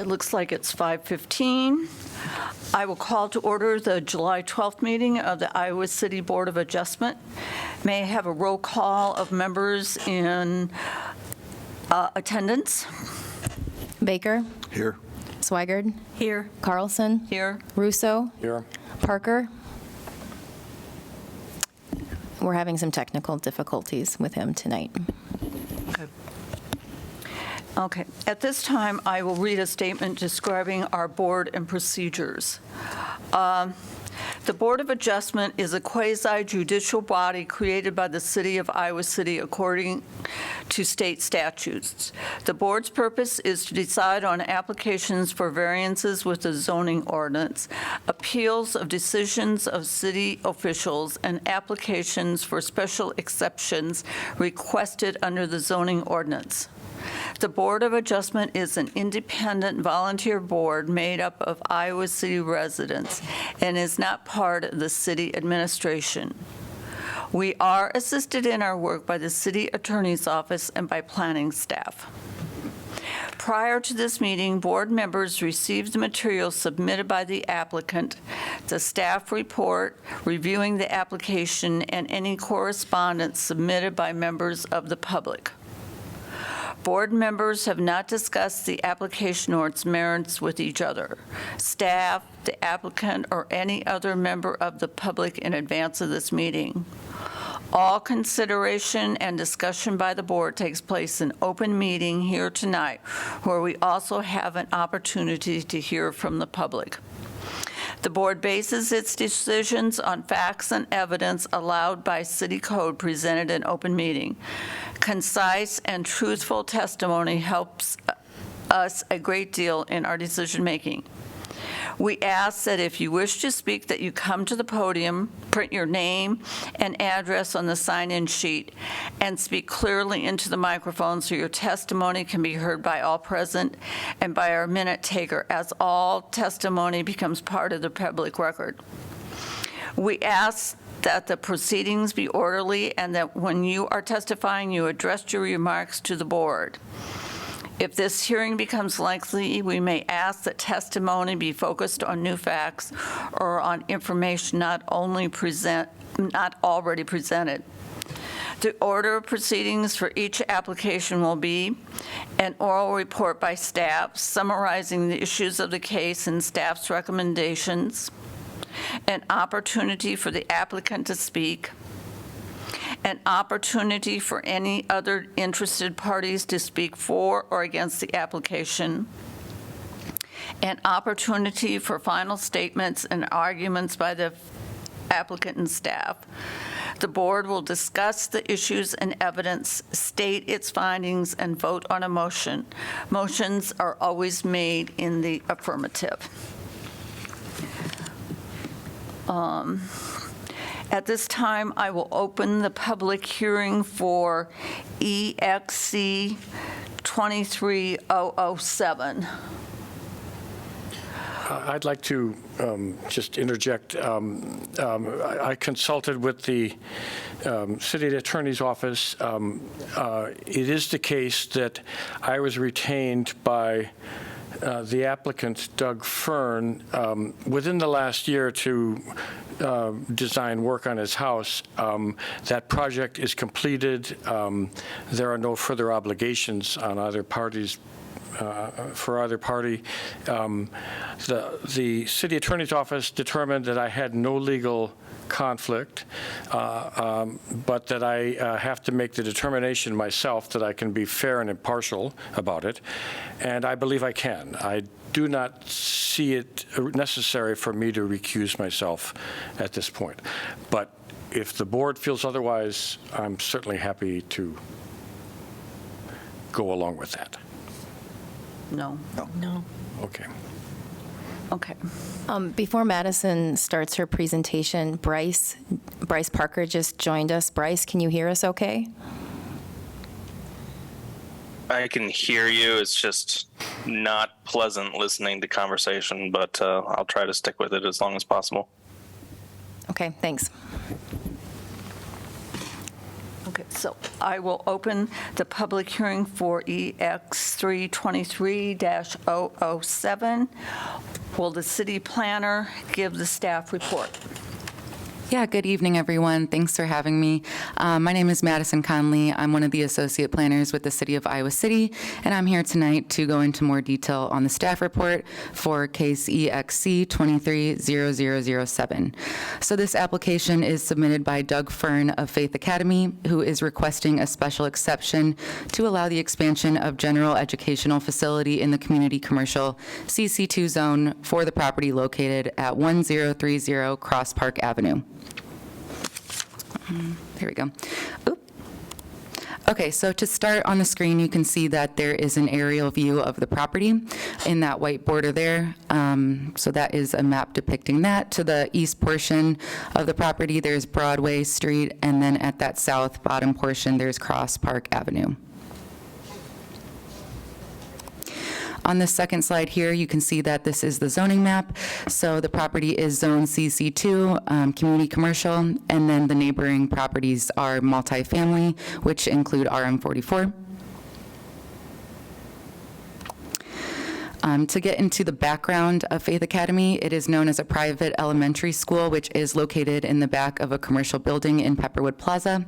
It looks like it's 5:15. I will call to order the July 12th meeting of the Iowa City Board of Adjustment. May I have a roll call of members in attendance? Baker. Here. Swigard. Here. Carlson. Here. Russo. Here. Parker. We're having some technical difficulties with him tonight. Okay. At this time, I will read a statement describing our board and procedures. The Board of Adjustment is a quasi-judicial body created by the City of Iowa City according to state statutes. The board's purpose is to decide on applications for variances with the zoning ordinance, appeals of decisions of city officials, and applications for special exceptions requested under the zoning ordinance. The Board of Adjustment is an independent volunteer board made up of Iowa City residents and is not part of the city administration. We are assisted in our work by the city attorney's office and by planning staff. Prior to this meeting, board members received the materials submitted by the applicant, the staff report reviewing the application, and any correspondence submitted by members of the public. Board members have not discussed the application or its merits with each other, staff, the applicant, or any other member of the public in advance of this meeting. All consideration and discussion by the board takes place in open meeting here tonight, where we also have an opportunity to hear from the public. The board bases its decisions on facts and evidence allowed by city code presented in open meeting. Concise and truthful testimony helps us a great deal in our decision-making. We ask that if you wish to speak, that you come to the podium, print your name and address on the sign-in sheet, and speak clearly into the microphone so your testimony can be heard by all present and by our minute taker, as all testimony becomes part of the public record. We ask that the proceedings be orderly and that when you are testifying, you address your remarks to the board. If this hearing becomes lengthy, we may ask that testimony be focused on new facts or on information not already presented. The order of proceedings for each application will be an oral report by staff summarizing the issues of the case and staff's recommendations, an opportunity for the applicant to speak, an opportunity for any other interested parties to speak for or against the application, an opportunity for final statements and arguments by the applicant and staff. The board will discuss the issues and evidence, state its findings, and vote on a motion. Motions are always made in the affirmative. At this time, I will open the public hearing for EXC 23007. I'd like to just interject. I consulted with the city attorney's office. It is the case that I was retained by the applicant, Doug Fern, within the last year to design work on his house. That project is completed. There are no further obligations on either parties. For either party. The city attorney's office determined that I had no legal conflict, but that I have to make the determination myself that I can be fair and impartial about it, and I believe I can. I do not see it necessary for me to recuse myself at this point. But if the board feels otherwise, I'm certainly happy to go along with that. No. No. Okay. Okay. Before Madison starts her presentation, Bryce Parker just joined us. Bryce, can you hear us okay? I can hear you. It's just not pleasant listening to conversation, but I'll try to stick with it as long as possible. Okay, thanks. Okay, so I will open the public hearing for EX 323-007. Will the city planner give the staff report? Yeah, good evening, everyone. Thanks for having me. My name is Madison Conley. I'm one of the associate planners with the City of Iowa City, and I'm here tonight to go into more detail on the staff report for case EXC 230007. So this application is submitted by Doug Fern of Faith Academy, who is requesting a special exception to allow the expansion of general educational facility in the community commercial CC2 zone for the property located at 1030 Cross Park Avenue. There we go. Oop. Okay, so to start on the screen, you can see that there is an aerial view of the property in that white border there. So that is a map depicting that. To the east portion of the property, there's Broadway Street, and then at that south bottom portion, there's Cross Park Avenue. On the second slide here, you can see that this is the zoning map. So the property is zone CC2, community commercial, and then the neighboring properties are multifamily, which include RM44. To get into the background of Faith Academy, it is known as a private elementary school, which is located in the back of a commercial building in Pepperwood Plaza.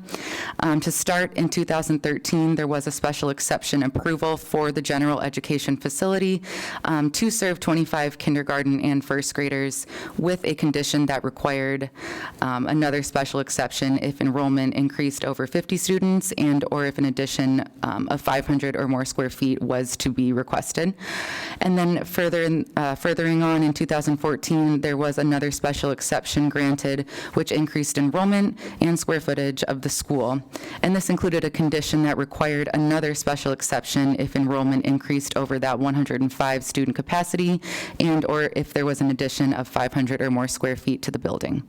To start, in 2013, there was a special exception approval for the general education facility to serve 25 kindergarten and first graders with a condition that required another special exception if enrollment increased over 50 students and or if an addition of 500 or more square feet was to be requested. And then furthering on in 2014, there was another special exception granted, which increased enrollment and square footage of the school. And this included a condition that required another special exception if enrollment increased over that 105 student capacity and or if there was an addition of 500 or more square feet to the building.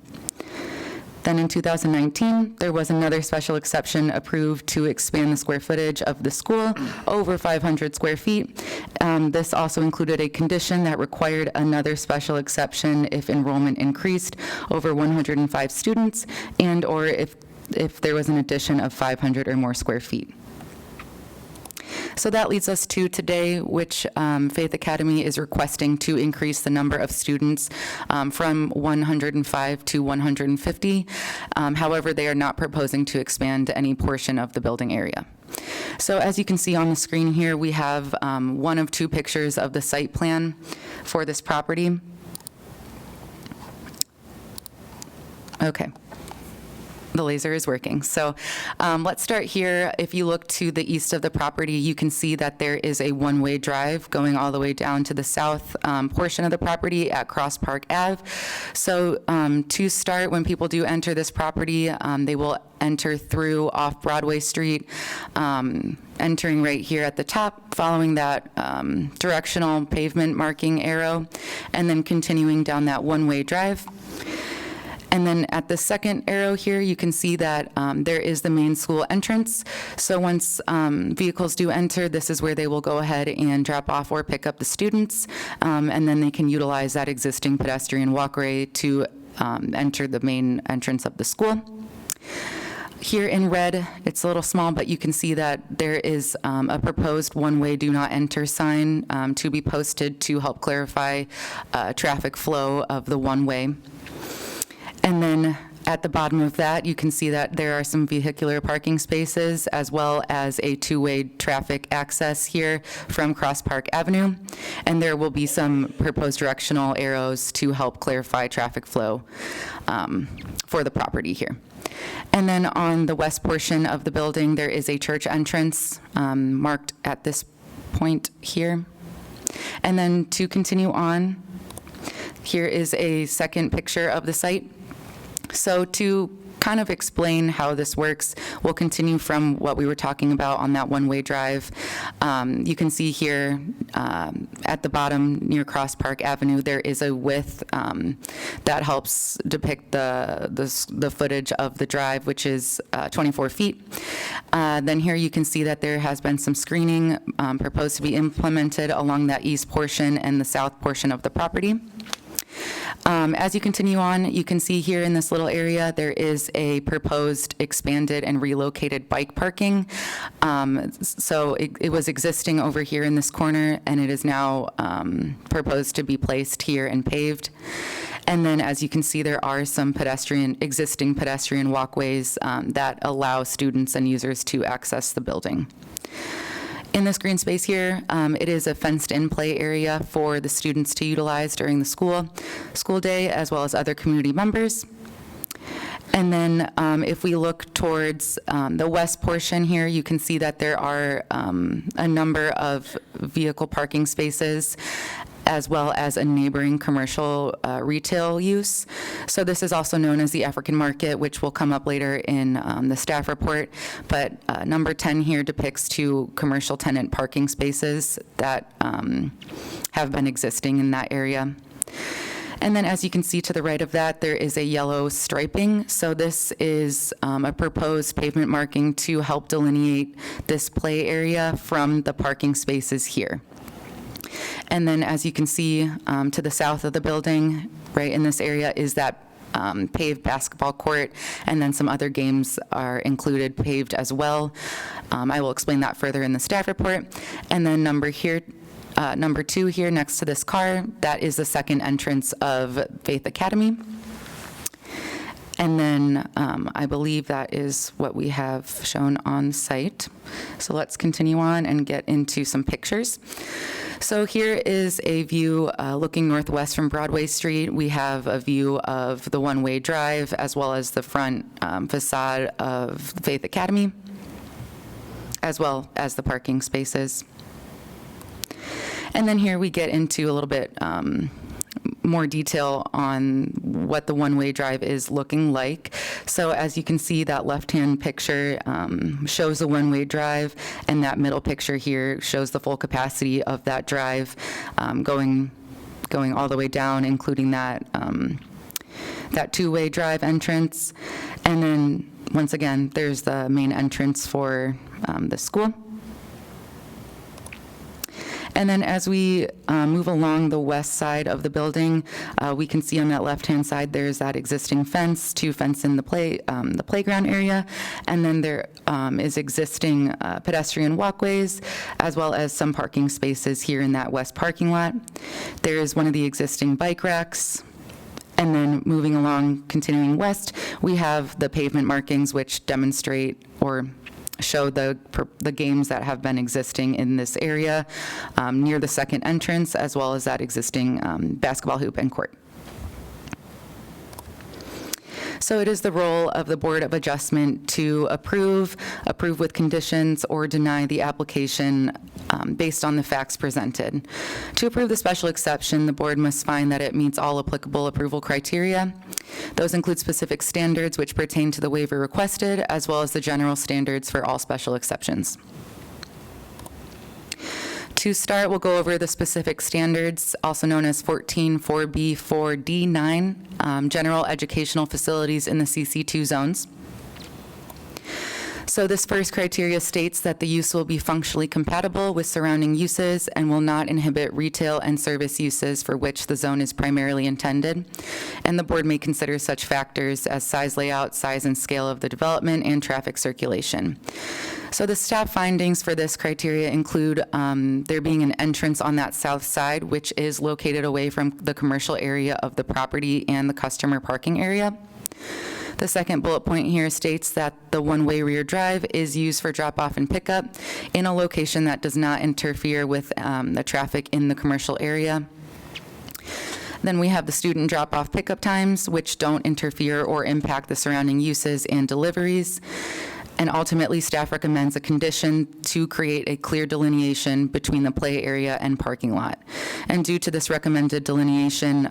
Then in 2019, there was another special exception approved to expand the square footage of the school over 500 square feet. This also included a condition that required another special exception if enrollment increased over 105 students and or if there was an addition of 500 or more square feet. So that leads us to today, which Faith Academy is requesting to increase the number of students from 105 to 150. However, they are not proposing to expand any portion of the building area. So as you can see on the screen here, we have one of two pictures of the site plan for this property. Okay. The laser is working. So let's start here. If you look to the east of the property, you can see that there is a one-way drive going all the way down to the south portion of the property at Cross Park Ave. So to start, when people do enter this property, they will enter through off Broadway Street, entering right here at the top, following that directional pavement marking arrow, and then continuing down that one-way drive. And then at the second arrow here, you can see that there is the main school entrance. So once vehicles do enter, this is where they will go ahead and drop off or pick up the students, and then they can utilize that existing pedestrian walkway to enter the main entrance of the school. Here in red, it's a little small, but you can see that there is a proposed one-way do not enter sign to be posted to help clarify traffic flow of the one-way. And then at the bottom of that, you can see that there are some vehicular parking spaces as well as a two-way traffic access here from Cross Park Avenue. And there will be some proposed directional arrows to help clarify traffic flow for the property here. And then on the west portion of the building, there is a church entrance marked at this point here. And then to continue on, here is a second picture of the site. So to kind of explain how this works, we'll continue from what we were talking about on that one-way drive. You can see here at the bottom near Cross Park Avenue, there is a width that helps depict the footage of the drive, which is 24 feet. Then here you can see that there has been some screening proposed to be implemented along that east portion and the south portion of the property. As you continue on, you can see here in this little area, there is a proposed expanded and relocated bike parking. So it was existing over here in this corner, and it is now proposed to be placed here and paved. And then, as you can see, there are some existing pedestrian walkways that allow students and users to access the building. In this green space here, it is a fenced-in play area for the students to utilize during the school day, as well as other community members. And then if we look towards the west portion here, you can see that there are a number of vehicle parking spaces, as well as a neighboring commercial retail use. So this is also known as the African Market, which will come up later in the staff report. But number 10 here depicts 2 commercial tenant parking spaces that have been existing in that area. And then, as you can see to the right of that, there is a yellow striping. So this is a proposed pavement marking to help delineate this play area from the parking spaces here. And then, as you can see to the south of the building, right in this area, is that paved basketball court, and then some other games are included paved as well. I will explain that further in the staff report. And then number 2 here next to this car, that is the second entrance of Faith Academy. And then I believe that is what we have shown on site. So let's continue on and get into some pictures. So here is a view looking northwest from Broadway Street. We have a view of the one-way drive, as well as the front facade of Faith Academy, as well as the parking spaces. And then here we get into a little bit more detail on what the one-way drive is looking like. So as you can see, that left-hand picture shows the one-way drive, and that middle picture here shows the full capacity of that drive going all the way down, including that two-way drive entrance. And then, once again, there's the main entrance for the school. And then as we move along the west side of the building, we can see on that left-hand side, there's that existing fence to fence in the playground area. And then there is existing pedestrian walkways, as well as some parking spaces here in that west parking lot. There is one of the existing bike racks. And then moving along, continuing west, we have the pavement markings, which demonstrate or show the games that have been existing in this area near the second entrance, as well as that existing basketball hoop and court. So it is the role of the Board of Adjustment to approve with conditions, or deny the application based on the facts presented. To approve the special exception, the board must find that it meets all applicable approval criteria. Those include specific standards which pertain to the waiver requested, as well as the general standards for all special exceptions. To start, we'll go over the specific standards, also known as 14.4b, 4d9, general educational facilities in the CC2 zones. So this first criteria states that the use will be functionally compatible with surrounding uses and will not inhibit retail and service uses for which the zone is primarily intended. And the board may consider such factors as size, layout, size and scale of the development, and traffic circulation. So the staff findings for this criteria include there being an entrance on that south side, which is located away from the commercial area of the property and the customer parking area. The second bullet point here states that the one-way rear drive is used for drop-off and pickup in a location that does not interfere with the traffic in the commercial area. Then we have the student drop-off pickup times, which don't interfere or impact the surrounding uses and deliveries. And ultimately, staff recommends a condition to create a clear delineation between the play area and parking lot. And due to this recommended delineation,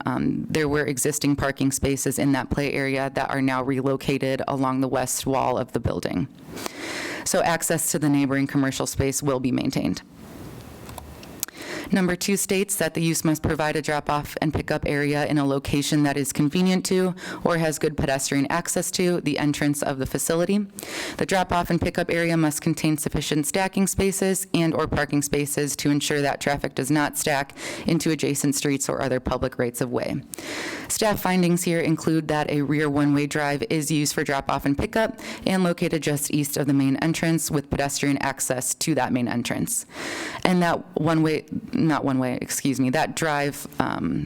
there were existing parking spaces in that play area that are now relocated along the west wall of the building. So access to the neighboring commercial space will be maintained. Number 2 states that the use must provide a drop-off and pickup area in a location that is convenient to or has good pedestrian access to the entrance of the facility. The drop-off and pickup area must contain sufficient stacking spaces and/or parking spaces to ensure that traffic does not stack into adjacent streets or other public rights-of-way. Staff findings here include that a rear one-way drive is used for drop-off and pickup and located just east of the main entrance with pedestrian access to that main entrance. And that that drive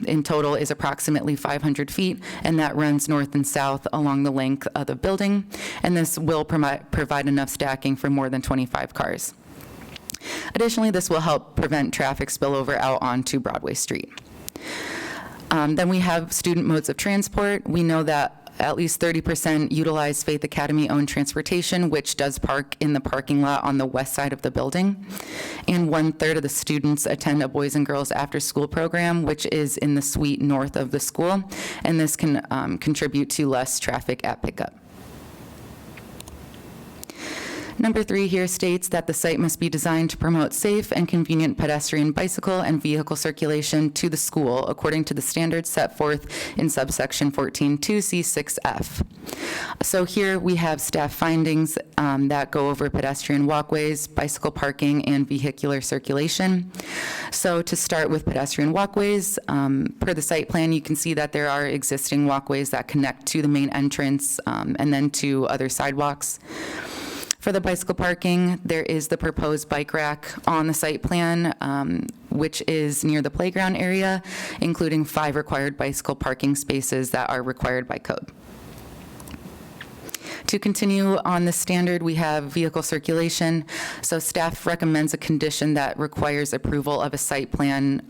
in total is approximately 500 feet, and that runs north and south along the length of the building, and this will provide enough stacking for more than 25 cars. Additionally, this will help prevent traffic spillover out onto Broadway Street. Then we have student modes of transport. We know that at least 30% utilize Faith Academy-owned transportation, which does park in the parking lot on the west side of the building. And 1/3 of the students attend a Boys and Girls After-School program, which is in the suite north of the school, and this can contribute to less traffic at pickup. Number 3 here states that the site must be designed to promote safe and convenient pedestrian, bicycle, and vehicle circulation to the school according to the standards set forth in subsection 14(2)(c)(6)(f). So here we have staff findings that go over pedestrian walkways, bicycle parking, and vehicular circulation. So to start with pedestrian walkways, per the site plan, you can see that there are existing walkways that connect to the main entrance and then to other sidewalks. For the bicycle parking, there is the proposed bike rack on the site plan, which is near the playground area, including 5 required bicycle parking spaces that are required by code. To continue on the standard, we have vehicle circulation. So staff recommends a condition that requires approval of a site plan,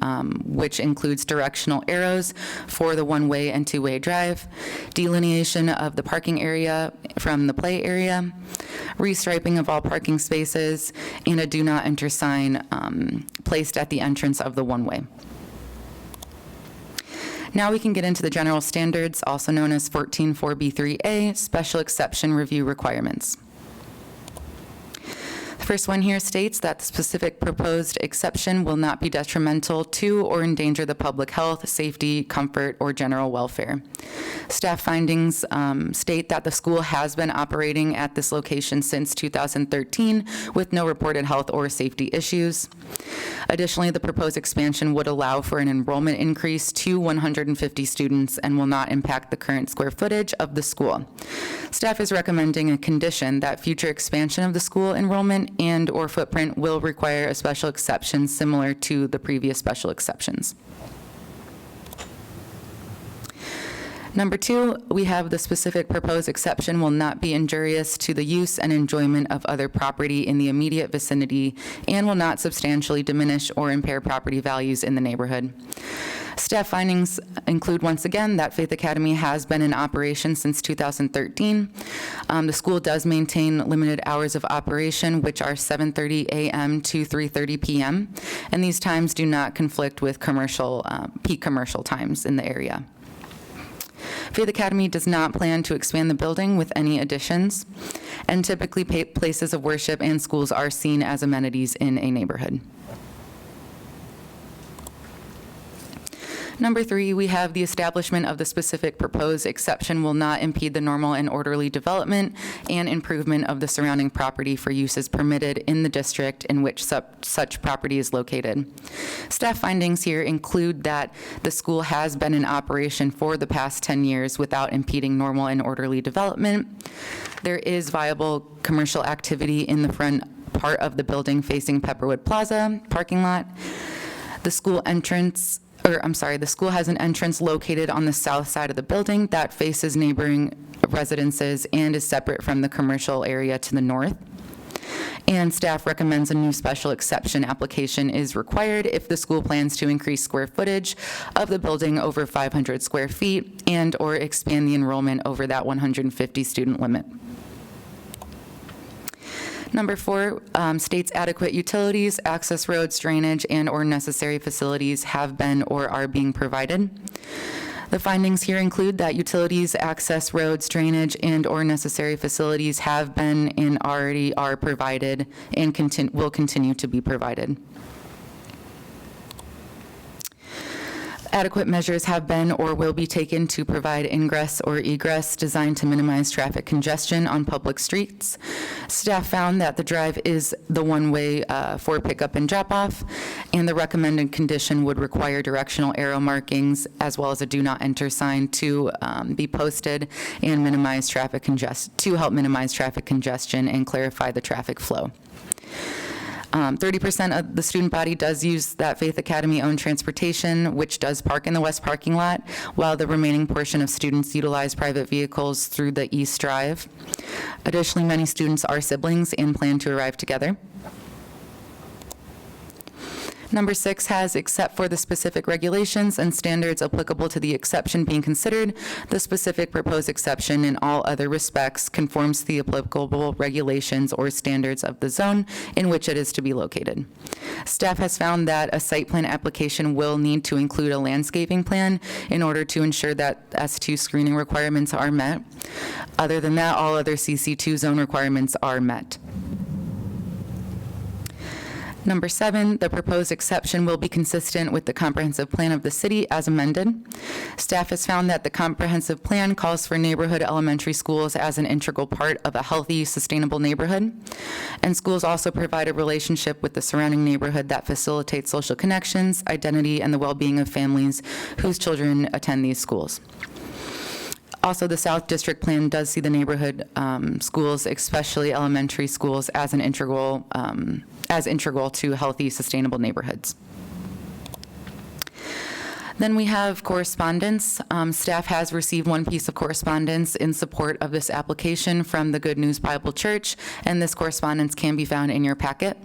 which includes directional arrows for the one-way and two-way drive, delineation of the parking area from the play area, restriping of all parking spaces, and a do not enter sign placed at the entrance of the one-way. Now we can get into the general standards, also known as 14.4b3a, special exception review requirements. The first one here states that the specific proposed exception will not be detrimental to or endanger the public health, safety, comfort, or general welfare. Staff findings state that the school has been operating at this location since 2013 with no reported health or safety issues. Additionally, the proposed expansion would allow for an enrollment increase to 150 students and will not impact the current square footage of the school. Staff is recommending a condition that future expansion of the school enrollment and/or footprint will require a special exception similar to the previous special exceptions. Number 2, we have the specific proposed exception will not be injurious to the use and enjoyment of other property in the immediate vicinity and will not substantially diminish or impair property values in the neighborhood. Staff findings include, once again, that Faith Academy has been in operation since 2013. The school does maintain limited hours of operation, which are 7:30 a.m. to 3:30 p.m., and these times do not conflict with peak commercial times in the area. Faith Academy does not plan to expand the building with any additions, and typically places of worship and schools are seen as amenities in a neighborhood. Number 3, we have the establishment of the specific proposed exception will not impede the normal and orderly development and improvement of the surrounding property for uses permitted in the district in which such property is located. Staff findings here include that the school has been in operation for the past 10 years without impeding normal and orderly development. There is viable commercial activity in the front part of the building facing Pepperwood Plaza parking lot. The school has an entrance located on the south side of the building that faces neighboring residences and is separate from the commercial area to the north. And staff recommends a new special exception application is required if the school plans to increase square footage of the building over 500 square feet and/or expand the enrollment over that 150 student limit. Number 4 states adequate utilities, access roads, drainage, and/or necessary facilities have been or are being provided. The findings here include that utilities, access roads, drainage, and/or necessary facilities have been and already are provided and will continue to be provided. Adequate measures have been or will be taken to provide ingress or egress designed to minimize traffic congestion on public streets. Staff found that the drive is the one-way for pickup and drop-off, and the recommended condition would require directional arrow markings as well as a do not enter sign to be posted and minimize traffic to help minimize traffic congestion and clarify the traffic flow. 30% of the student body does use that Faith Academy-owned transportation, which does park in the west parking lot, while the remaining portion of students utilize private vehicles through the East Drive. Additionally, many students are siblings and plan to arrive together. Number 6 has, except for the specific regulations and standards applicable to the exception being considered, the specific proposed exception in all other respects conforms to the applicable regulations or standards of the zone in which it is to be located. Staff has found that a site plan application will need to include a landscaping plan in order to ensure that S2 screening requirements are met. Other than that, all other CC2 zone requirements are met. Number 7, the proposed exception will be consistent with the comprehensive plan of the city as amended. Staff has found that the comprehensive plan calls for neighborhood elementary schools as an integral part of a healthy, sustainable neighborhood. And schools also provide a relationship with the surrounding neighborhood that facilitates social connections, identity, and the well-being of families whose children attend these schools. Also, the South District Plan does see the neighborhood schools, especially elementary schools, as integral to healthy, sustainable neighborhoods. Then we have correspondence. Staff has received one piece of correspondence in support of this application from the Good News Bible Church, and this correspondence can be found in your packet.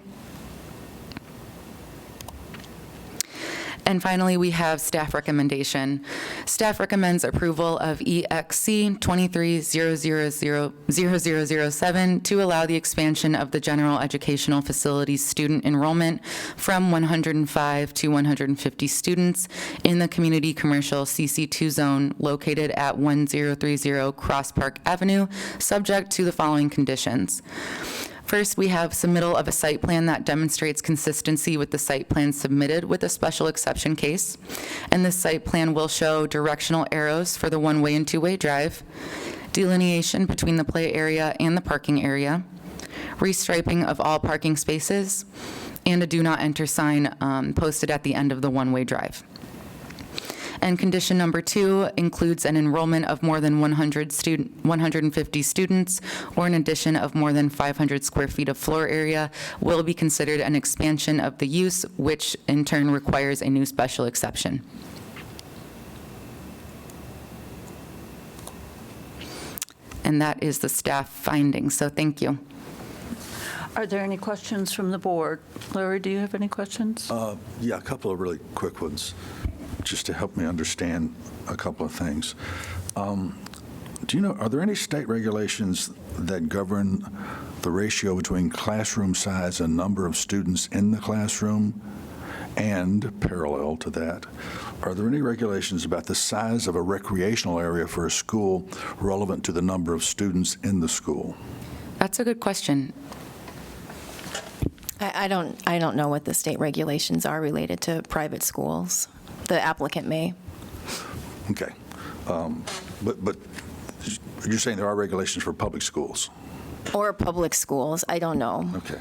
And finally, we have staff recommendation. Staff recommends approval of EXC 23-00007 to allow the expansion of the general educational facilities student enrollment from 105 to 150 students in the community commercial CC2 zone located at 1030 Cross Park Avenue, subject to the following conditions. First, we have submittal of a site plan that demonstrates consistency with the site plan submitted with a special exception case. And this site plan will show directional arrows for the one-way and two-way drive, delineation between the play area and the parking area, restriping of all parking spaces, and a do not enter sign posted at the end of the one-way drive. And condition number 2 includes an enrollment of more than 150 students or an addition of more than 500 square feet of floor area will be considered an expansion of the use, which in turn requires a new special exception. And that is the staff findings, so thank you. Are there any questions from the board? Larry, do you have any questions? Yeah, a couple of really quick ones, just to help me understand a couple of things. Do you know, are there any state regulations that govern the ratio between classroom size and number of students in the classroom? And parallel to that, are there any regulations about the size of a recreational area for a school relevant to the number of students in the school? That's a good question. I don't know what the state regulations are related to private schools. The applicant may. Okay. But you're saying there are regulations for public schools? Or public schools, I don't know. Okay.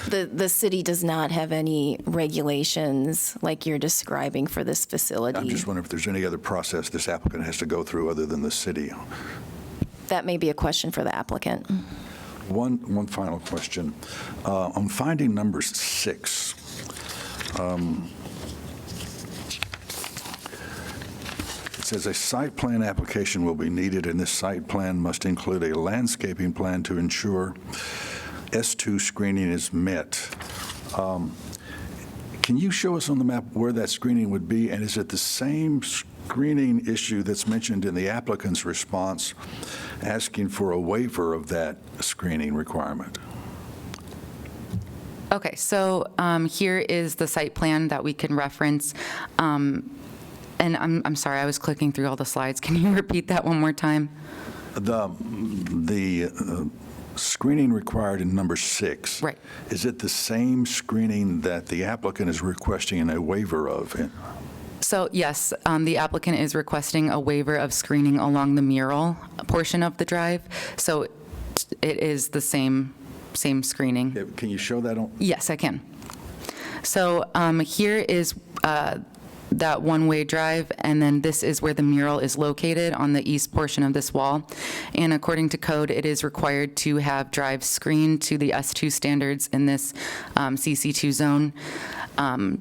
The city does not have any regulations like you're describing for this facility. I'm just wondering if there's any other process this applicant has to go through other than the city. That may be a question for the applicant. One final question. On finding number 6, it says a site plan application will be needed, and this site plan must include a landscaping plan to ensure S2 screening is met. Can you show us on the map where that screening would be, and is it the same screening issue that's mentioned in the applicant's response asking for a waiver of that screening requirement? Okay, so here is the site plan that we can reference. And I'm sorry, I was clicking through all the slides. Can you repeat that one more time? The screening required in number 6. Right. Is it the same screening that the applicant is requesting a waiver of? So yes, the applicant is requesting a waiver of screening along the mural portion of the drive. So it is the same screening. Okay, can you show that on? Yes, I can. So here is that one-way drive, and then this is where the mural is located on the east portion of this wall. And according to code, it is required to have drives screened to the S2 standards in this CC2 zone.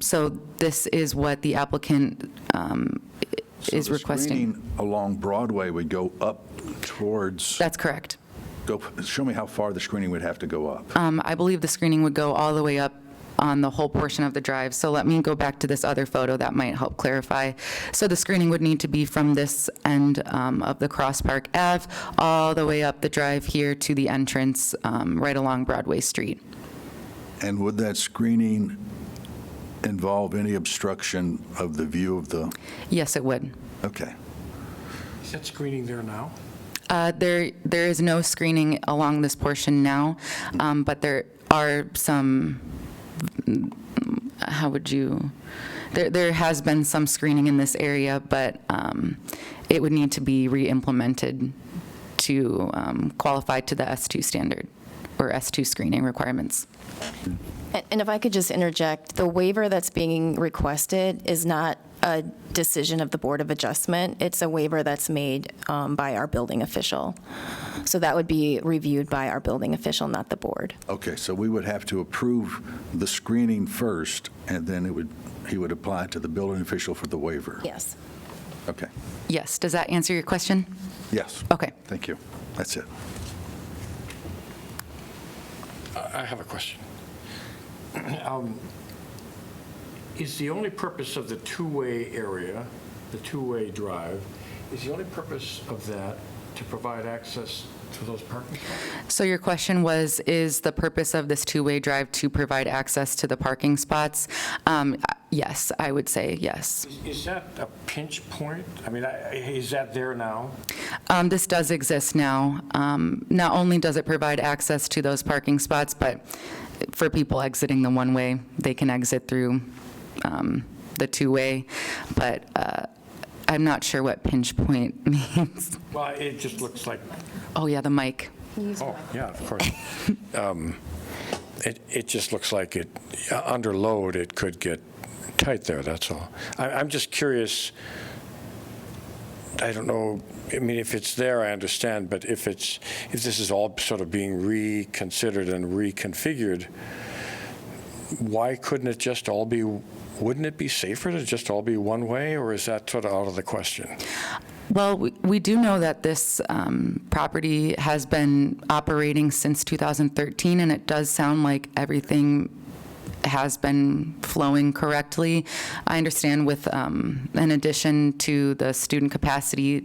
So this is what the applicant is requesting. The screening along Broadway would go up towards, That's correct. show me how far the screening would have to go up. I believe the screening would go all the way up on the whole portion of the drive. So let me go back to this other photo that might help clarify. So the screening would need to be from this end of the Cross Park Ave all the way up the drive here to the entrance right along Broadway Street. And would that screening involve any obstruction of the view of the, Yes, it would. okay. Is that screening there now? There is no screening along this portion now, but there are some, how would you, there has been some screening in this area, but it would need to be re-implemented to qualify to the S2 standard or S2 screening requirements. And if I could just interject, the waiver that's being requested is not a decision of the Board of Adjustment. It's a waiver that's made by our building official. So that would be reviewed by our building official, not the board. Okay, so we would have to approve the screening first, and then he would apply to the building official for the waiver. Yes. Okay, Yes, does that answer your question? yes. Okay. Thank you. That's it. I have a question. Is the only purpose of the two-way area, the two-way drive, is the only purpose of that to provide access to those parking spots? So your question was, is the purpose of this two-way drive to provide access to the parking spots? Yes, I would say yes. Is that a pinch point? I mean, is that there now? This does exist now. Not only does it provide access to those parking spots, but for people exiting the one-way, they can exit through the two-way. But I'm not sure what pinch point means. Well, it just looks like, Oh, yeah, the mic. oh, yeah, of course. It just looks like it, under load, it could get tight there, that's all. I'm just curious, I don't know, I mean, if it's there, I understand, but if this is all sort of being reconsidered and reconfigured, why couldn't it just all be, wouldn't it be safer to just all be one way, or is that sort of out of the question? Well, we do know that this property has been operating since 2013, and it does sound like everything has been flowing correctly. I understand with, in addition to the student capacity,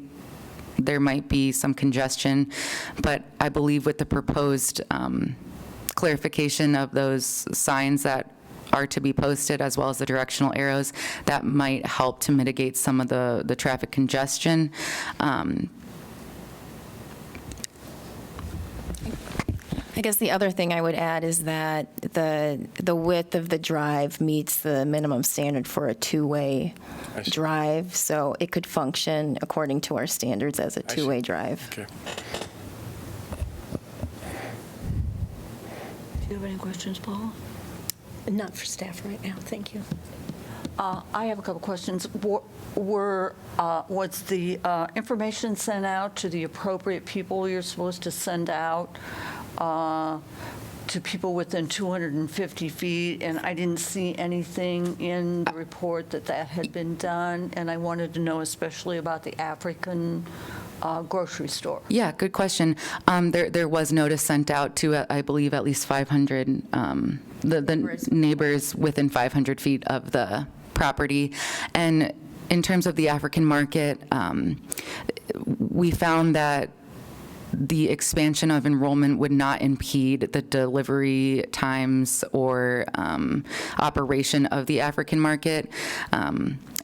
there might be some congestion, but I believe with the proposed clarification of those signs that are to be posted, as well as the directional arrows, that might help to mitigate some of the traffic congestion. I guess the other thing I would add is that the width of the drive meets the minimum standard for a two-way I see. drive, so it could function according to our standards as a see. two-way drive. Okay. Do you have any questions, Paula? Not for staff right now, thank you. I have a couple questions. Was the information sent out to the appropriate people you're supposed to send out to people within 250 feet? And I didn't see anything in the report that had been done, and I wanted to know especially about the African grocery store. Yeah, good question. There was notice sent out to, I believe, at least 500, the neighbors within 500 feet of the property. And in terms of the African market, we found that the expansion of enrollment would not impede the delivery times or operation of the African market.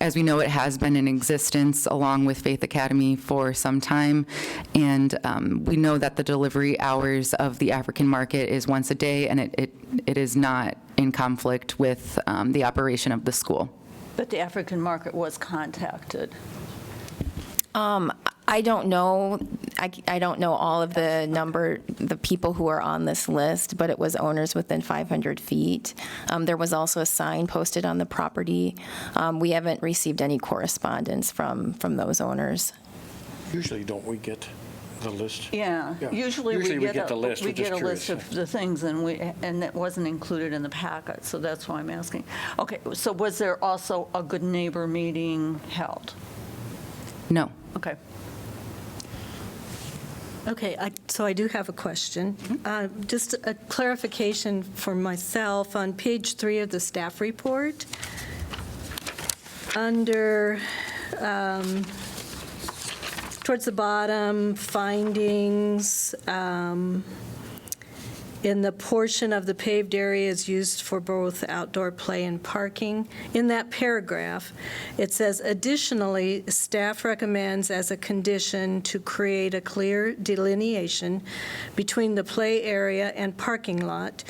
As we know, it has been in existence along with Faith Academy for some time, and we know that the delivery hours of the African market is once a day, and it is not in conflict with the operation of the school. But the African market was contacted. I don't know. I don't know all of the people who are on this list, but it was owners within 500 feet. There was also a sign posted on the property. We haven't received any correspondence from those owners. Usually, don't we get the list? Yeah, Yeah. usually we get the list. we We're just get a list curious. of the things, and that wasn't included in the packet, so that's why I'm asking. Okay, so was there also a good neighbor meeting held? No. Okay. Okay, so I do have a question. Just a clarification for myself. On page 3 of the staff report, under, towards the bottom, findings, in the portion of the paved areas used for both outdoor play and parking. In that paragraph, it says, additionally, staff recommends as a condition to create a clear delineation between the play area and parking lot.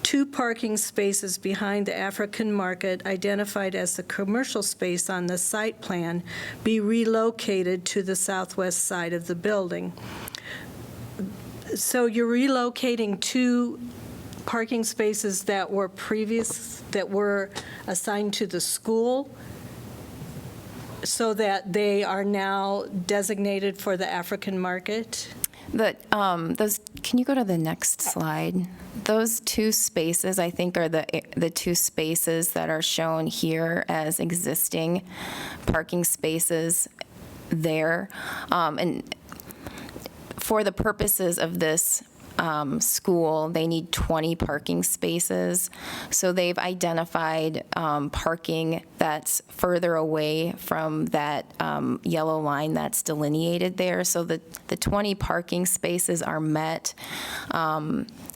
2 parking spaces behind the African market identified as the commercial space on the site plan be relocated to the southwest side of the building. So you're relocating 2 parking spaces that were assigned to the school so that they are now designated for the African market? Can you go to the next slide? Those 2 spaces, I think, are the 2 spaces that are shown here as existing parking spaces there. And for the purposes of this school, they need 20 parking spaces. So they've identified parking that's further away from that yellow line that's delineated there. So the 20 parking spaces are met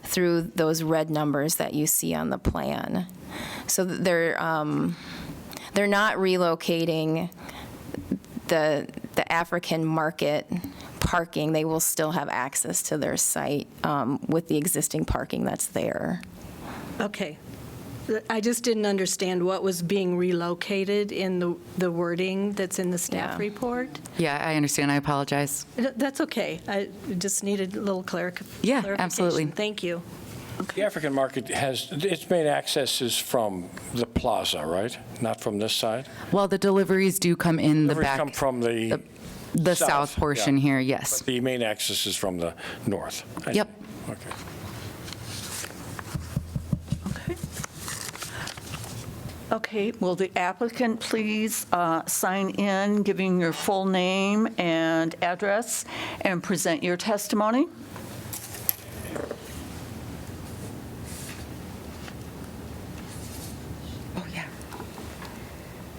through those red numbers that you see on the plan. So they're not relocating the African market parking. They will still have access to their site with the existing parking that's there. Okay. I just didn't understand what was being relocated in the wording that's in the staff Yeah. report. Yeah, I understand. I apologize. That's okay. I just needed a little clarification. Yeah, absolutely. Thank you. The African market has, its main access is from the plaza, right? Not from this side? Well, the deliveries do come in the Deliveries back. come from the The south portion yeah. here, yes. But the main access is from the north. I Yep. see. Okay. Okay. Okay, will the applicant please sign in, giving your full name and address, and present your testimony? Oh, yeah.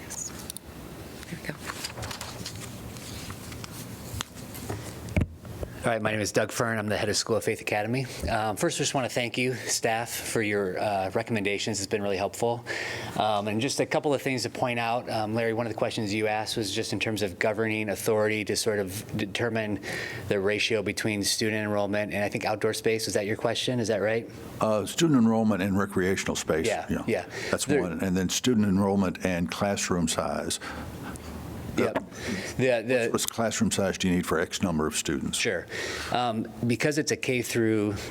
Yes. There we go. All right, my name is Doug Fern. I'm the head of School of Faith Academy. First, I just want to thank you, staff, for your recommendations. It's been really helpful. And just a couple of things to point out. Larry, one of the questions you asked was just in terms of governing authority to sort of determine the ratio between student enrollment and I think outdoor space. Was that your question? Is that right? Student enrollment and recreational space. Yeah. That's one. And then student enrollment and classroom size. Yep. What's classroom size do you need for X number of students? Sure. Because it's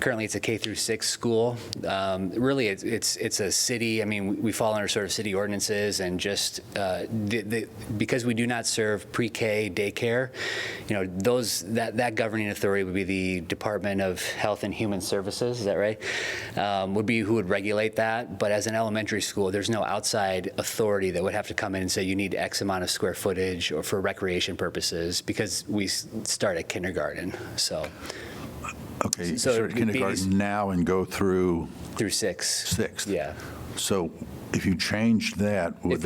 currently it's a K through 6 school, really it's a city, I mean, we fall under sort of city ordinances and just because we do not serve pre-K daycare, that governing authority would be the Department of Health and Human Services, is that right? Would be who would regulate that, but as an elementary school, there's no outside authority that would have to come in and say you need X amount of square footage or for recreation purposes because we start at kindergarten, so. Okay, you So start it would be kindergarten now and go through sixth. Yeah. So if you changed that, If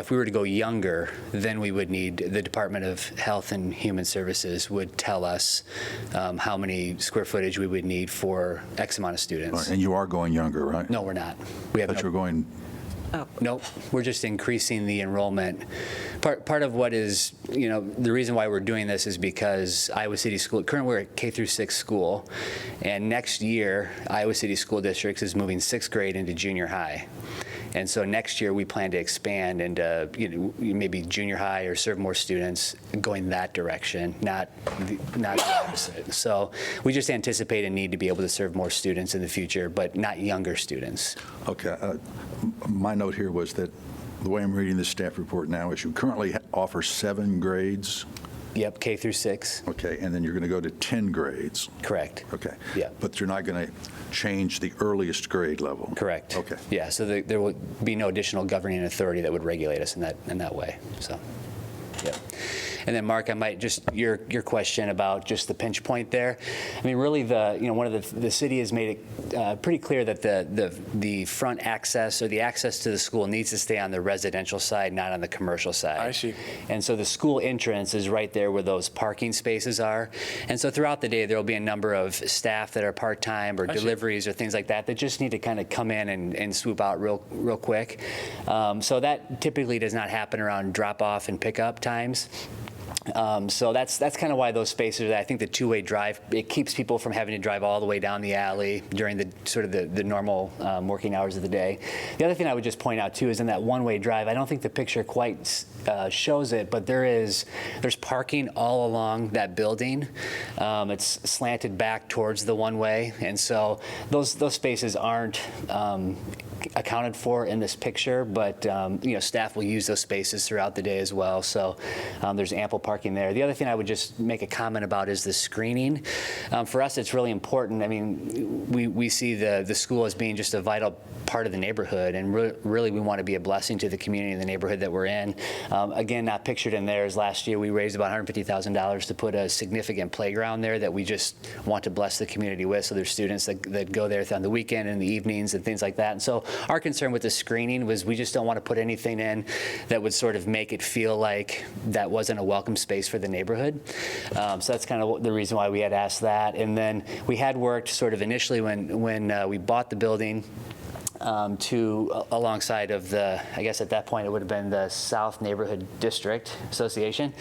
we were to go younger, then we would need, the Department of Health and Human Services would tell us how many square footage we would need for X amount of students. And you are going younger, right? No, we're not. We have But you're going, Nope, we're just increasing the enrollment. Part of what is, the reason why we're doing this is because Iowa City School, currently we're a K through 6 school, and next year, Iowa City School Districts is moving 6th grade into junior high. And so next year, we plan to expand into, maybe junior high or serve more students going that direction, not the opposite. So we just anticipate a need to be able to serve more students in the future, but not younger students. Okay. My note here was that the way I'm reading this staff report now is you currently offer 7 grades. Yep, K through 6. Okay, and then you're going to go to 10 grades. Correct. Okay. Yeah. But you're not going to change the earliest grade level. Correct. Okay. Yeah, so there will be no additional governing authority that would regulate us in that way. So, yeah. And then, Mark, I might just your question about just the pinch point there. I mean, really, one of the city has made it pretty clear that the front access or the access to the school needs to stay on the residential side, not on the commercial side. I see. And so the school entrance is right there where those parking spaces are. And so throughout the day, there will be a number of staff that are part-time or deliveries or things like that just need to kind of come in and swoop out real quick. So that typically does not happen around drop-off and pickup times. So that's kind of why those spaces, I think the two-way drive, it keeps people from having to drive all the way down the alley during the sort of the normal working hours of the day. The other thing I would just point out too is in that one-way drive, I don't think the picture quite shows it, but there's parking all along that building. It's slanted back towards the one-way, and so those spaces aren't accounted for in this picture, but staff will use those spaces throughout the day as well. So there's ample parking there. The other thing I would just make a comment about is the screening. For us, it's really important. I mean, we see the school as being just a vital part of the neighborhood, and really we want to be a blessing to the community and the neighborhood that we're in. Again, not pictured in there is last year we raised about $150,000 to put a significant playground there that we just want to bless the community with. So there's students that go there on the weekend and the evenings and things like that. And so our concern with the screening was we just don't want to put anything in that would sort of make it feel like that wasn't a welcome space for the neighborhood. So that's kind of the reason why we had asked that. And then we had worked sort of initially when we bought the building alongside of I guess at that point it would have been the South Neighborhood District Association,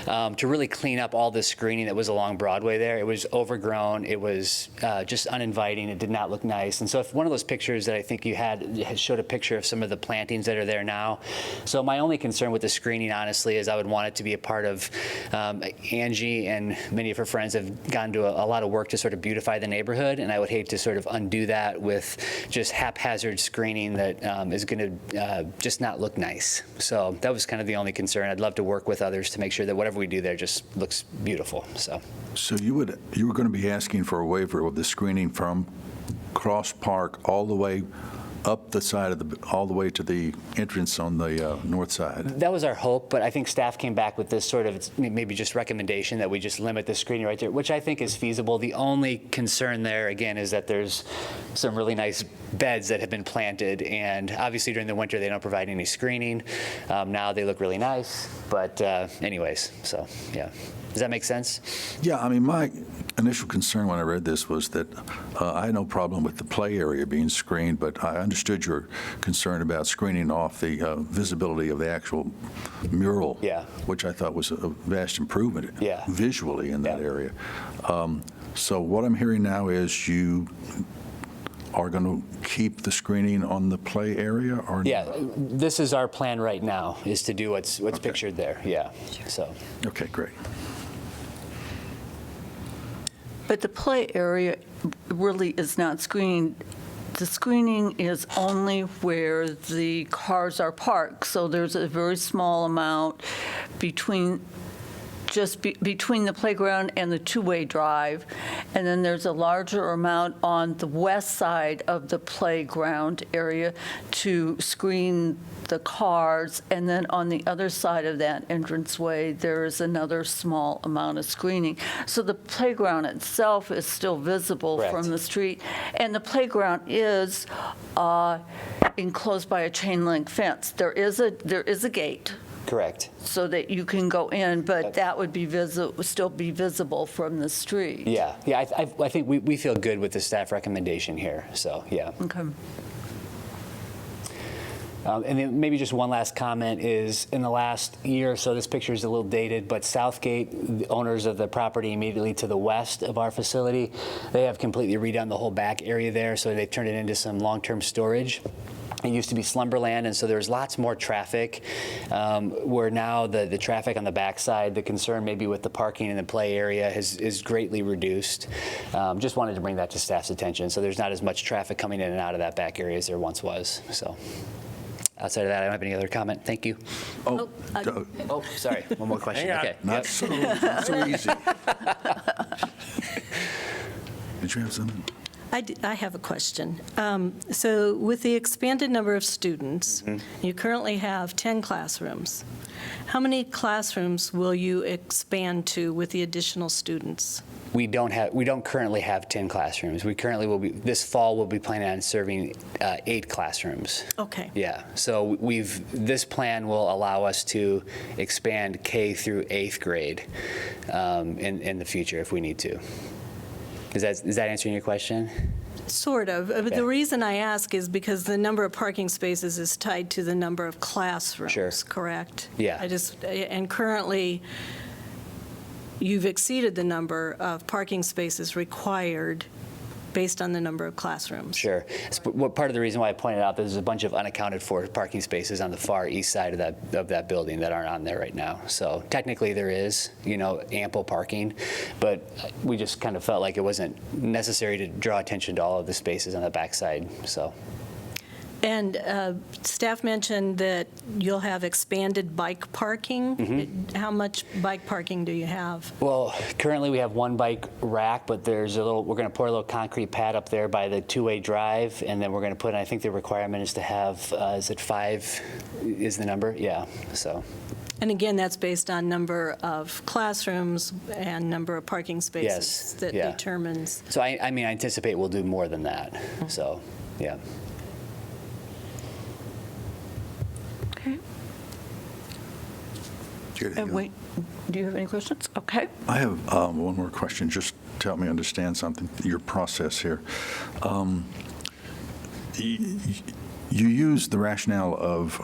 to really clean up all the screening that was along Broadway there. It was overgrown. It was just uninviting. It did not look nice. And so if one of those pictures that I think you had showed a picture of some of the plantings that are there now. So my only concern with the screening, honestly, is I would want it to be a part of Angie and many of her friends have gone to a lot of work to sort of beautify the neighborhood, and I would hate to sort of undo that with just haphazard screening that is going to just not look nice. So that was kind of the only concern. I'd love to work with others to make sure that whatever we do there just looks beautiful. So you were going to be asking for a waiver of the screening from Cross Park all the way up the side of all the way to the entrance on the north side. That was our hope, but I think staff came back with this sort of maybe just recommendation that we just limit the screening right there, which I think is feasible. The only concern there, again, is that there's some really nice beds that have been planted, and obviously during the winter they don't provide any screening. Now they look really nice, but anyways, so yeah. Does that make sense? Yeah, I mean, my initial concern when I read this was that I had no problem with the play area being screened, but I understood your concern about screening off the visibility of the actual mural, which I thought was a vast improvement visually in that area. So what I'm hearing now is you are going to keep the screening on the play area, or this is our plan right now, is to do what's pictured there. So okay, great. But the play area really is not screened. The screening is only where the cars are parked. So there's a very small amount between between the playground and the two-way drive. And then there's a larger amount on the west side of the playground area to screen the cars. And then on the other side of that entranceway, there is another small amount of screening. So the playground itself is still visible from the street. And the playground is enclosed by a chain link fence. There is a gate. Correct. So that you can go in, but that would be still be visible from the street. Yeah. I think we feel good with the staff recommendation here. So yeah. Okay. And then maybe just one last comment is in the last year or so, this picture is a little dated, but Southgate, the owners of the property immediately to the west of our facility, they have completely redone the whole back area there. So they've turned it into some long-term storage. It used to be Slumberland, and so there's lots more traffic, where now the traffic on the backside, the concern maybe with the parking in the play area is greatly reduced. Just wanted to bring that to staff's attention. So there's not as much traffic coming in and out of that back area as there once was. So outside of that, I don't have any other comment. Thank you. Oh, Oh, sorry. One more question. Hang on. Okay. not so easy. Did you have something? I have a question. So with the expanded number of students, you currently have 10 classrooms. How many classrooms will you expand to with the additional students? We don't currently have 10 classrooms. We currently this fall we'll be planning on serving 8 classrooms. Okay. Yeah, so this plan will allow us to expand K through 8th grade in the future if we need to. Is that answering your question? Sort of. But Okay. the reason I ask is because the number of parking spaces is tied to the number of classrooms, Sure. correct? Yeah. And currently, you've exceeded the number of parking spaces required based on the number of classrooms. Sure. Part of the reason why I pointed out that there's a bunch of unaccounted for parking spaces on the far east side of that building that aren't on there right now. So technically there is, ample parking, but we just kind of felt like it wasn't necessary to draw attention to all of the spaces on the backside. So. And staff mentioned that you'll have expanded bike parking. How much bike parking do you have? Well, currently we have one bike rack, but we're going to pour a little concrete pad up there by the two-way drive, and then we're going to put, I think the requirement is to have, is it 5 is the number? Yeah, so. And again, that's based on number of classrooms and number of parking spaces Yes, that yeah. determines. So I anticipate we'll do more than that, so, yeah. Okay. Yeah. Wait, do you have any questions? Okay. I have one more question, just to help me understand something, your process here. You use the rationale of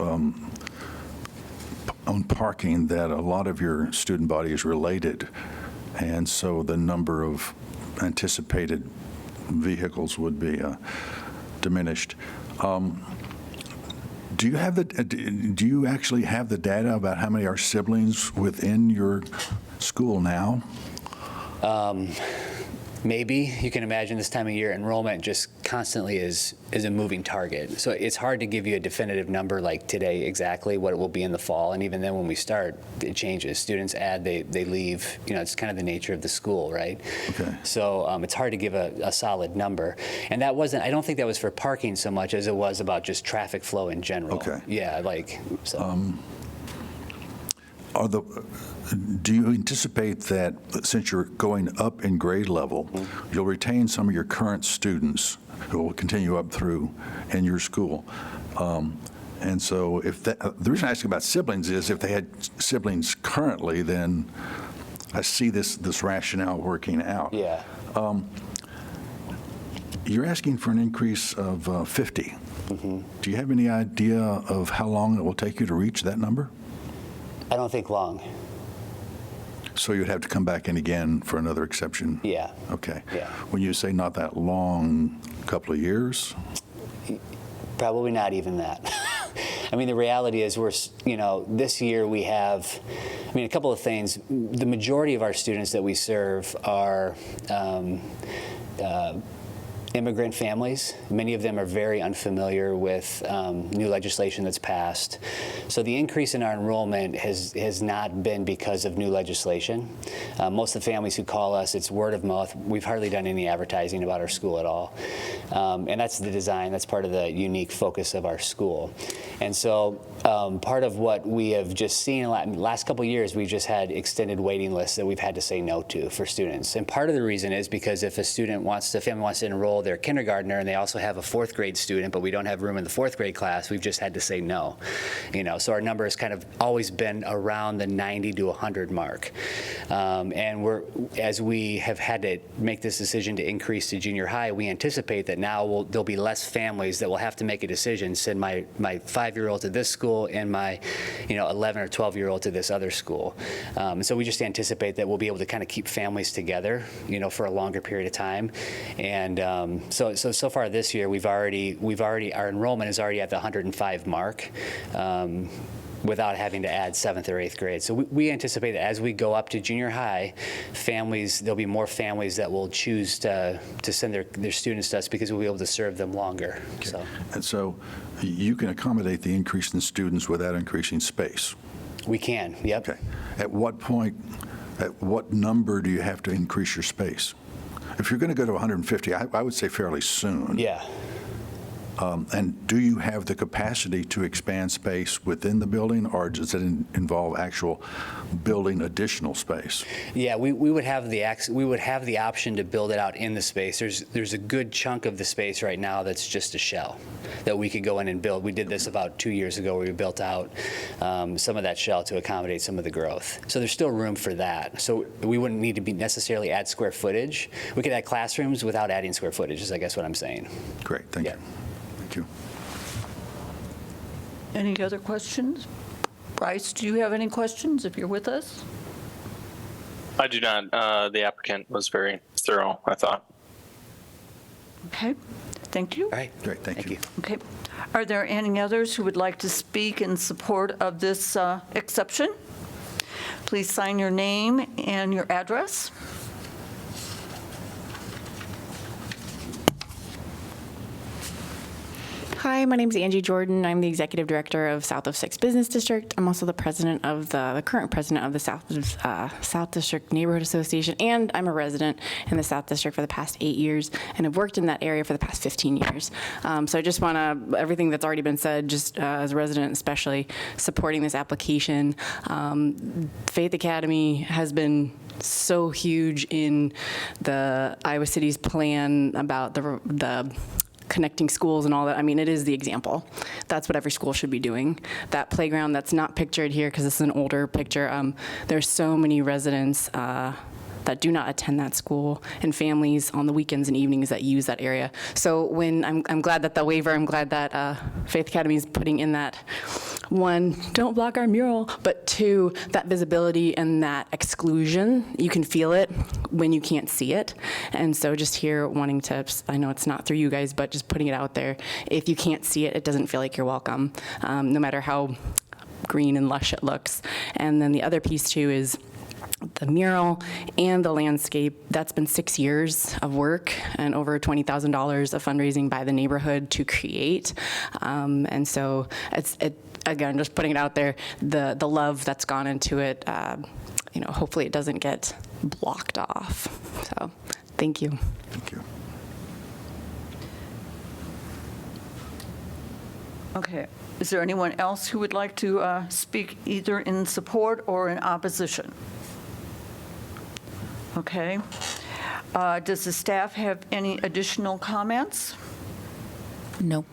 on parking that a lot of your student body is related, and so the number of anticipated vehicles would be diminished. Do you actually have the data about how many are siblings within your school now? Maybe. You can imagine this time of year, enrollment just constantly is a moving target. So it's hard to give you a definitive number like today exactly what it will be in the fall. And even then when we start, it changes. Students add, they leave. It's kind of the nature of the school, right? Okay. So it's hard to give a solid number. And I don't think that was for parking so much as it was about just traffic flow in general. Okay. Yeah, so. Do you anticipate that since you're going up in grade level, you'll retain some of your current students who will continue up through in your school? And so the reason I ask about siblings is if they had siblings currently, then I see this rationale working out. Yeah. You're asking for an increase of 50. Do you have any idea of how long it will take you to reach that number? I don't think long. So you'd have to come back in again for another exception? Yeah. Okay. Yeah. When you say not that long, couple of years? Probably not even that. I mean, the reality is this year we have, a couple of things. The majority of our students that we serve are immigrant families. Many of them are very unfamiliar with new legislation that's passed. So the increase in our enrollment has not been because of new legislation. Most of the families who call us, it's word of mouth. We've hardly done any advertising about our school at all. And that's the design. That's part of the unique focus of our school. And so part of what we have just seen in the last couple of years, we've just had extended waiting lists that we've had to say no to for students. And part of the reason is because if a family wants to enroll their kindergartner and they also have a 4th grade student, but we don't have room in the 4th grade class, we've just had to say no. So our number has kind of always been around the 90 to 100 mark. And as we have had to make this decision to increase to junior high, we anticipate that now there'll be less families that will have to make a decision, send my 5-year-old to this school and my 11 or 12-year-old to this other school. So we just anticipate that we'll be able to kind of keep families together, for a longer period of time. And So far this year, our enrollment is already at the 105 mark. Without having to add 7th or 8th grade. So we anticipate that as we go up to junior high, there'll be more families that will choose to send their students to us because we'll be able to serve them longer. Okay. So. And so you can accommodate the increase in students without increasing space? We can, yep. Okay. At what point, at what number do you have to increase your space? If you're going to go to 150, I would say fairly soon. Yeah. And do you have the capacity to expand space within the building, or does it involve actual building additional space? Yeah, we would have the option to build it out in the space. There's a good chunk of the space right now that's just a shell that we could go in and build. We did this about 2 years ago where we built out some of that shell to accommodate some of the growth. So there's still room for that. So we wouldn't need to necessarily add square footage. We could add classrooms without adding square footage, is I guess what I'm saying. Great, thank you. Thank you. Any other questions? Bryce, do you have any questions if you're with us? I do not. The applicant was very thorough, I thought. Okay, thank you. All right. Great, thank you. Okay. Are there any others who would like to speak in support of this exception? Please sign your name and your address. Hi, my name is Angie Jordan. I'm the executive director of South of 6 Business District. I'm also the president of the current president of the South District Neighborhood Association, and I'm a resident in the South District for the past 8 years, and have worked in that area for the past 15 years. So I just want to, everything that's already been said, just as a resident especially, supporting this application. Faith Academy has been so huge in the Iowa City's plan about the connecting schools and all that. I mean, it is the example. That's what every school should be doing. That playground that's not pictured here because this is an older picture, there's so many residents that do not attend that school and families on the weekends and evenings that use that area. So when I'm glad that the waiver, I'm glad that Faith Academy is putting in that, one, don't block our mural, but two, that visibility and that exclusion, you can feel it when you can't see it. And so just here wanting to, I know it's not through you guys, but just putting it out there, if you can't see it, it doesn't feel like you're welcome, no matter how green and lush it looks. And then the other piece too is the mural and the landscape. That's been 6 years of work and over $20,000 of fundraising by the neighborhood to create. And so again, just putting it out there, the love that's gone into it, hopefully it doesn't get blocked off. So thank you. Thank you. Okay. Is there anyone else who would like to speak either in support or in opposition? Okay. Does the staff have any additional comments? No.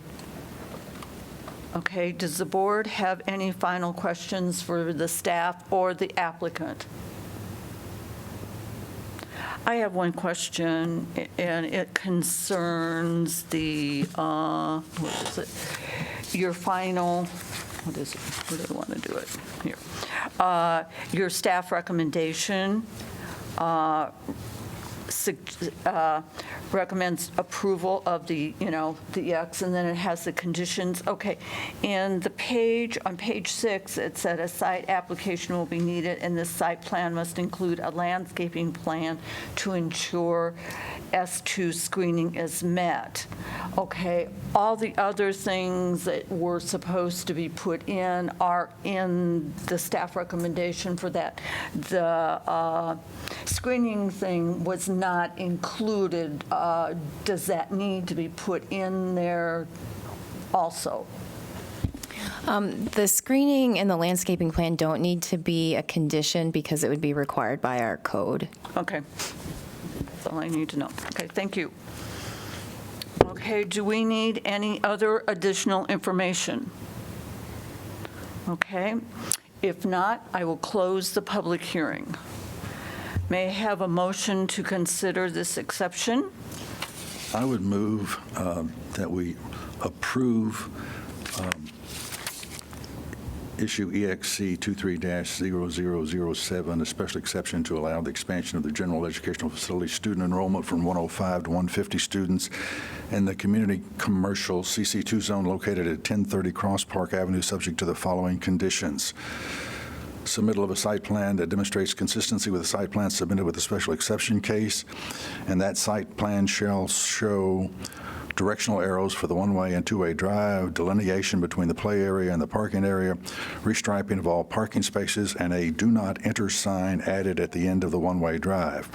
Okay. Does the board have any final questions for the staff or the applicant? I have one question, and it concerns the, what is it? Your final, what is it? Where do I want to do it? Here. Your staff recommendation recommends approval of the X, and then it has the conditions. Okay, and the page, on page 6, it said a site application will be needed, and this site plan must include a landscaping plan to ensure S2 screening is met. Okay, all the other things that were supposed to be put in are in the staff recommendation for that. The screening thing was not included. Does that need to be put in there also? The screening and the landscaping plan don't need to be a condition because it would be required by our code. Okay. That's all I need to know. Okay, thank you. Okay, do we need any other additional information? Okay. If not, I will close the public hearing. May I have a motion to consider this exception? I would move that we approve issue EXC 23-0007, a special exception to allow the expansion of the general educational facility student enrollment from 105 to 150 students in the community commercial CC2 zone located at 1030 Cross Park Avenue, subject to the following conditions. Submittal of a site plan that demonstrates consistency with the site plan submitted with a special exception case, and that site plan shall show directional arrows for the one-way and two-way drive, delineation between the play area and the parking area, restriping of all parking spaces, and a do not enter sign added at the end of the one-way drive.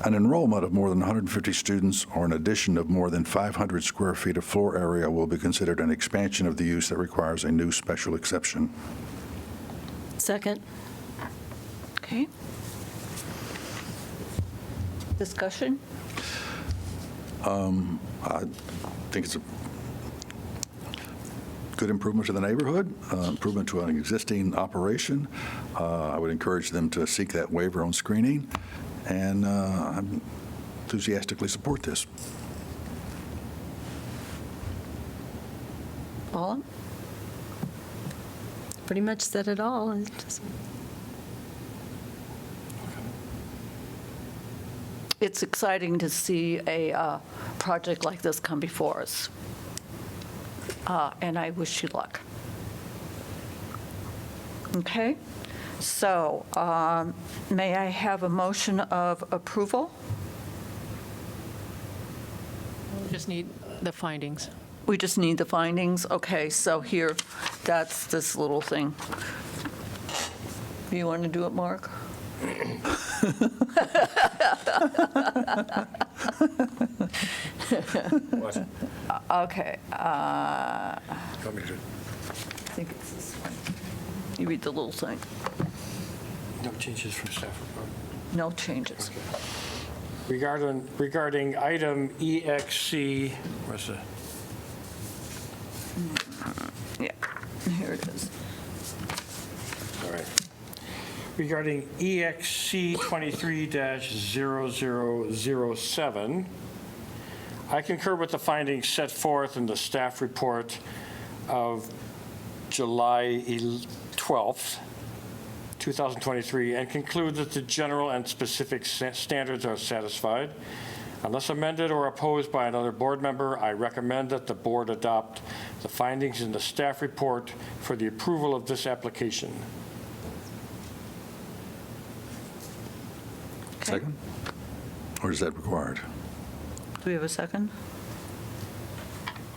An enrollment of more than 150 students or an addition of more than 500 square feet of floor area will be considered an expansion of the use that requires a new special exception. Second. Okay. Discussion? I think it's a good improvement to the neighborhood, improvement to an existing operation. I would encourage them to seek that waiver on screening, and I enthusiastically support this. Paula? Pretty much said it all. It's just- It's exciting to see a project like this come before us, and I wish you luck. Okay, so may I have a motion of approval? Just need the findings. We just need the findings? Okay, so here, that's this little thing. You want to do it, Mark? What? Okay. Want me to- I think it's this one. You read the little thing. No changes from staff report. No changes. Regarding item EXC, where's the? Yeah, here it is. All right. Regarding EXC 23-0007, I concur with the findings set forth in the staff report of July 12th, 2023, and conclude that the general and specific standards are satisfied. Unless amended or opposed by another board member, I recommend that the board adopt the findings in the staff report for the approval of this application. Second? Or is that required? Do we have a second?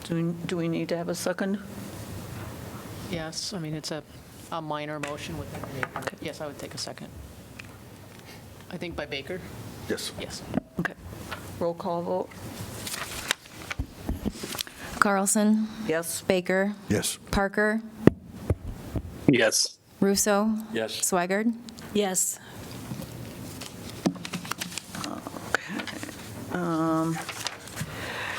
Do we need to have a second? Yes, I mean, it's a minor motion within the neighborhood. Yes, I would take a second. I think by Baker? Yes. Yes. Okay. Roll call vote? Carlson, Yes? Baker, Yes. Parker, Yes. Russo, Yes. Swigard. Yes.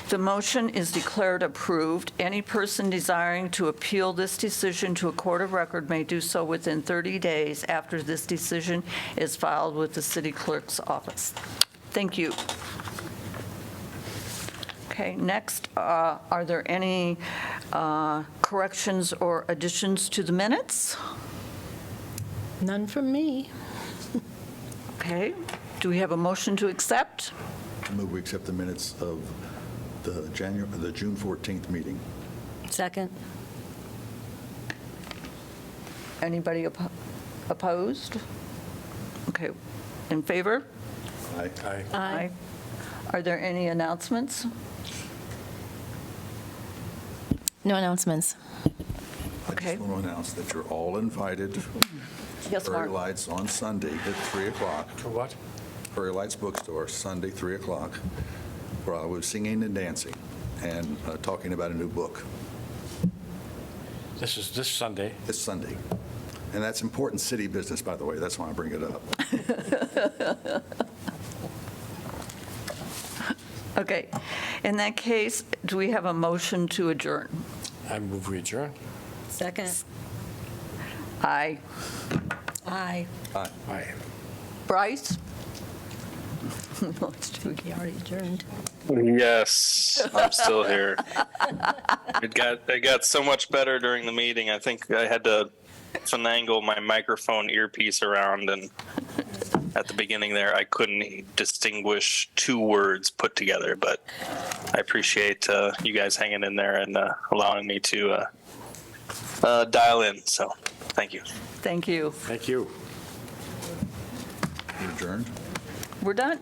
The motion is declared approved. Any person desiring to appeal this decision to a court of record may do so within 30 days after this decision is filed with the city clerk's office. Thank you. Okay, next, are there any corrections or additions to the minutes? None from me. Okay, do we have a motion to accept? I move we accept the minutes of the June 14th meeting. Second. Anybody opposed? Okay, in favor? Aye. Aye. Aye. Are there any announcements? No announcements. I Okay. just want to announce that you're all invited Yes, to Prairie Mark? Lights on Sunday at 3 o'clock. To what? Prairie Lights Bookstore, Sunday, 3 o'clock, where I was singing and dancing and talking about a new book. This is this Sunday. This Sunday. And that's important city business, by the way. That's why I bring it up. Okay, in that case, do we have a motion to adjourn? I move we adjourn. Second. Aye. Aye. Aye. Aye. Bryce? He already adjourned. Yes, I'm still here. It got so much better during the meeting. I think I had to finagle my microphone earpiece around, and at the beginning there, I couldn't distinguish two words put together, but I appreciate you guys hanging in there and allowing me to dial in. So thank you. Thank you. Thank you. You're adjourned? We're done.